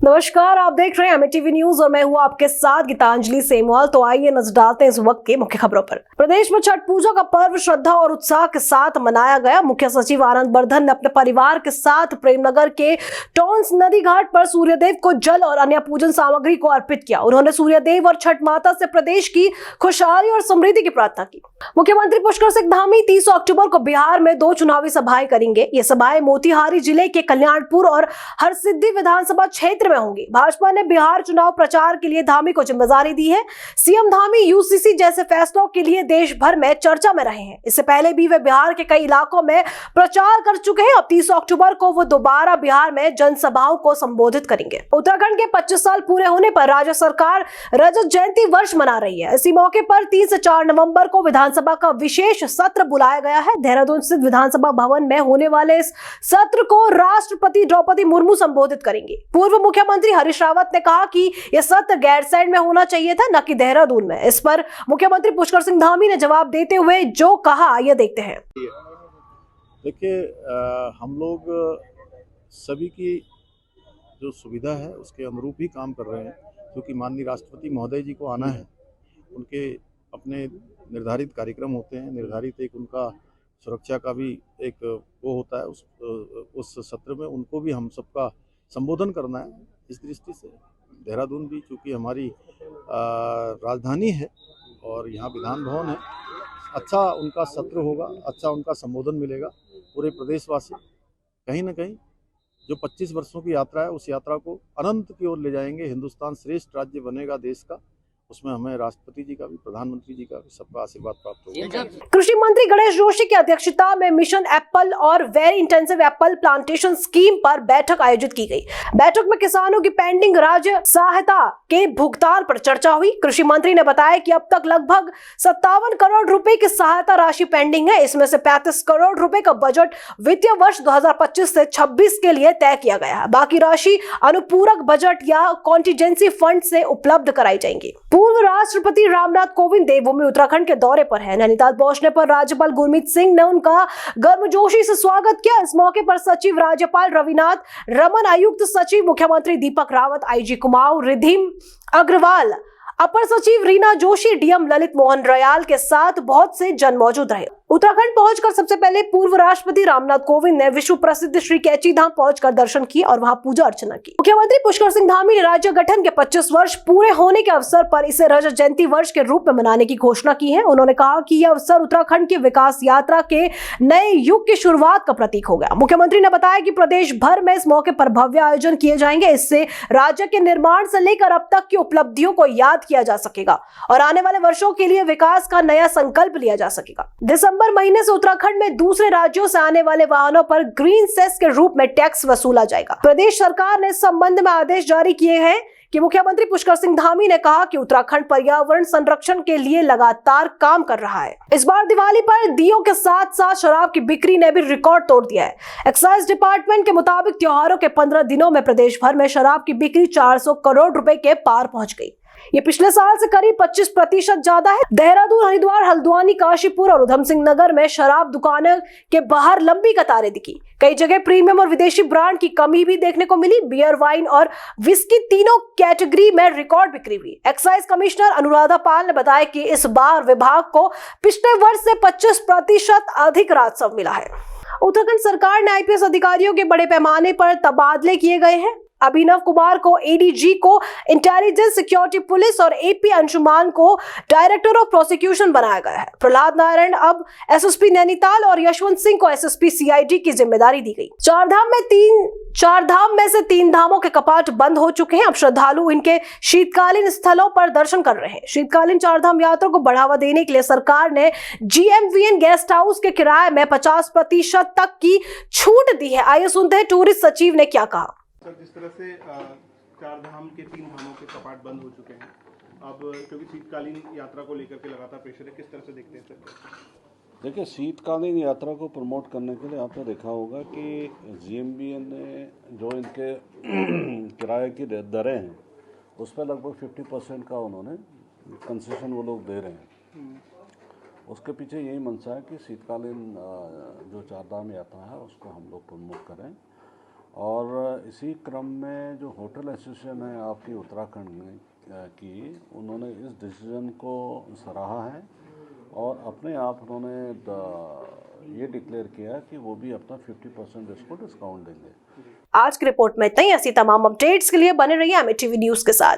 नमस्कार, आप देख रहे हैं एमए टीवी न्यूज और मैं हूं आपके साथ गीतांजलि सेमवाल। तो आइए नजर डालते हैं इस वक्त के मुख्य खबरों पर। प्रदेश में छठ पूजा का पर्व श्रद्धा और उत्साह के साथ मनाया गया। मुख्य सचिव आनंद बर्धन ने अपने परिवार के साथ प्रेमनगर के टॉन्स नदी घाट पर सूर्यदेव को जल और अन्य पूजन सामग्री को अर्पित किया। उन्होंने सूर्यदेव और छठ माता से प्रदेश की खुशहाली और समृद्धि की प्रार्थना की। मुख्यमंत्री पुष्कर सिंह धामी 30 अक्टूबर को बिहार में 2 चुनावी सभाएं करेंगे। ये सभाएं मोतिहारी जिले के कल्याणपुर और हरसिद्धि विधानसभा क्षेत्र में होंगी। भाजपा ने बिहार चुनाव प्रचार के लिए धामी को जिम्मेदारी दी है। सीएम धामी यूसीसी जैसे फैसलों के लिए देश भर में चर्चा में रहे हैं। इससे पहले भी वे बिहार के कई इलाकों में प्रचार कर चुके हैं। अब 30 अक्टूबर को वो दोबारा बिहार में जनसभाओं को संबोधित करेंगे। उत्तराखंड के 25 साल पूरे होने पर राज्य सरकार रजत जयंती वर्ष मना रही है। इसी मौके पर 3 से 4 नवंबर को विधानसभा का विशेष सत्र बुलाया गया है। देहरादून स्थित विधानसभा भवन में होने वाले इस सत्र को राष्ट्रपति द्रौपदी मुर्मू संबोधित करेंगे। पूर्व मुख्यमंत्री हरीश रावत ने कहा कि यह सत्र गैरसैंण में होना चाहिए था, न कि देहरादून में। इस पर मुख्यमंत्री पुष्कर सिंह धामी ने जवाब देते हुए जो कहा, यह देखते हैं। देखिए, हम लोग सभी की जो सुविधा है उसके अनुरूप ही काम कर रहे हैं, क्योंकि माननीय राष्ट्रपति महोदय जी को आना है। उनके अपने निर्धारित कार्यक्रम होते हैं, निर्धारित एक उनका सुरक्षा का भी एक वो होता है। उस सत्र में उनको भी हम सबका संबोधन करना है। इस दृष्टि से देहरादून भी चूँकि हमारी राजधानी है और यहाँ विधान भवन है, अच्छा उनका सत्र होगा, अच्छा उनका संबोधन मिलेगा। पूरे प्रदेशवासी कहीं ना कहीं जो 25 वर्षों की यात्रा है उस यात्रा को अनंत की ओर ले जाएंगे। हिंदुस्तान श्रेष्ठ राज्य बनेगा देश का, उसमें हमें राष्ट्रपति जी का भी, प्रधानमंत्री जी का भी सबका आशीर्वाद प्राप्त होगा। कृषि मंत्री गणेश जोशी की अध्यक्षता में मिशन एप्पल और very intensive Apple plantation scheme पर बैठक आयोजित की गई। बैठक में किसानों की पेंडिंग राज्य सहायता के भुगतान पर चर्चा हुई। कृषि मंत्री ने बताया कि अब तक लगभग 57 करोड़ रुपए की सहायता राशि पेंडिंग है। इसमें से 35 करोड़ रुपए का बजट वित्तीय वर्ष 2025 से 26 के लिए तय किया गया है। बाकी राशि अनुपूरक बजट या कॉन्टिजेंसी फंड से उपलब्ध कराई जाएंगी। पूर्व राष्ट्रपति रामनाथ कोविंद देवभूमि उत्तराखंड के दौरे पर हैं। नैनीताल पहुंचने पर राज्यपाल गुरमीत सिंह ने उनका गर्मजोशी से स्वागत किया। इस मौके पर सचिव राज्यपाल रविनाथ रमन, आयुक्त सचिव मुख्यमंत्री दीपक रावत, आईजी कुमाऊं रिधिम अग्रवाल, अपर सचिव रीना जोशी, डीएम ललित मोहन रयाल के साथ बहुत से जन मौजूद रहे। उत्तराखंड पहुंचकर सबसे पहले पूर्व राष्ट्रपति रामनाथ कोविंद ने विश्व प्रसिद्ध श्री कैची धाम पहुंचकर दर्शन किए और वहां पूजा अर्चना की। मुख्यमंत्री पुष्कर सिंह धामी ने राज्य गठन के 25 वर्ष पूरे होने के अवसर पर इसे रजत जयंती वर्ष के रूप में मनाने की घोषणा की है। उन्होंने कहा कि यह अवसर उत्तराखंड की विकास यात्रा के नए युग की शुरुआत का प्रतीक हो गया। मुख्यमंत्री ने बताया कि प्रदेश भर में इस मौके पर भव्य आयोजन किए जाएंगे। इससे राज्य के निर्माण से लेकर अब तक की उपलब्धियों को याद किया जा सकेगा और आने वाले वर्षों के लिए विकास का नया संकल्प लिया जा सकेगा। दिसंबर महीने से उत्तराखंड में दूसरे राज्यों से आने वाले वाहनों पर ग्रीन सेस के रूप में टैक्स वसूला जाएगा। प्रदेश सरकार ने इस संबंध में आदेश जारी किए हैं कि मुख्यमंत्री पुष्कर सिंह धामी ने कहा कि उत्तराखंड पर्यावरण संरक्षण के लिए लगातार काम कर रहा है। इस बार दिवाली पर दीयों के साथ साथ शराब की बिक्री ने भी रिकॉर्ड तोड़ दिया है। एक्साइज डिपार्टमेंट के मुताबिक त्योहारों के 15 दिनों में प्रदेश भर में शराब की बिक्री 400 करोड़ रुपए के पार पहुंच गई। ये पिछले साल से करीब 25% ज्यादा है। देहरादून, हरिद्वार, हल्द्वानी, काशीपुर और उधम सिंह नगर में शराब दुकानों के बाहर लंबी कतारें दिखी। कई जगह प्रीमियम और विदेशी ब्रांड की कमी भी देखने को मिली। बियर, वाइन और विस्की तीनों कैटेगरी में रिकॉर्ड बिक्री हुई। एक्साइज कमिश्नर अनुराधा पाल ने बताया कि इस बार विभाग को पिछले वर्ष से 25% अधिक राजस्व मिला है। उत्तराखंड सरकार ने आईपीएस अधिकारियों के बड़े पैमाने पर तबादले किए गए हैं। अभिनव कुमार को एडीजी को इंटेलिजेंस सिक्योरिटी पुलिस और एपी अंशुमान को डायरेक्टर ऑफ प्रोसिक्यूशन बनाया गया है। प्रहलाद नारायण अब एसएसपी नैनीताल और यशवंत सिंह को एसएसपी सीआईडी की जिम्मेदारी दी गई। चार धाम में से 3 धामों के कपाट बंद हो चुके हैं। अब श्रद्धालु इनके शीतकालीन स्थलों पर दर्शन कर रहे हैं। शीतकालीन 4 धाम यात्रा को बढ़ावा देने के लिए सरकार ने जीएमवीएन गेस्ट हाउस के किराए में 50% तक की छूट दी है। आइए सुनते हैं टूरिस्ट सचिव ने क्या कहा। सर, जिस तरह से 4 धाम के 3 धामों के कपाट बंद हो चुके हैं, अब क्योंकि शीतकालीन यात्रा को लेकर के लगातार प्रेशर है, किस तरह से देखते हैं सर? देखिए, शीतकालीन यात्रा को प्रमोट करने के लिए आपने देखा होगा कि जीएमबीएन ने जो इनके किराए की दरें हैं उस पर लगभग 50% का उन्होंने कंसेशन वो लोग दे रहे हैं। उसके पीछे यही मंशा है कि शीतकालीन जो 4 धाम यात्रा है उसको हम लोग प्रमोट करें और इसी क्रम में जो होटल एसोसिएशन है आपकी उत्तराखंड में की, उन्होंने इस डिसीजन को सराहा है और अपने आप उन्होंने ये डिक्लेयर किया कि वो भी अपना 50% इसको डिस्काउंट देंगे। आज की रिपोर्ट में इतना ही। ऐसी तमाम अपडेट्स के लिए बने रहिए एमएटीवी न्यूज के साथ।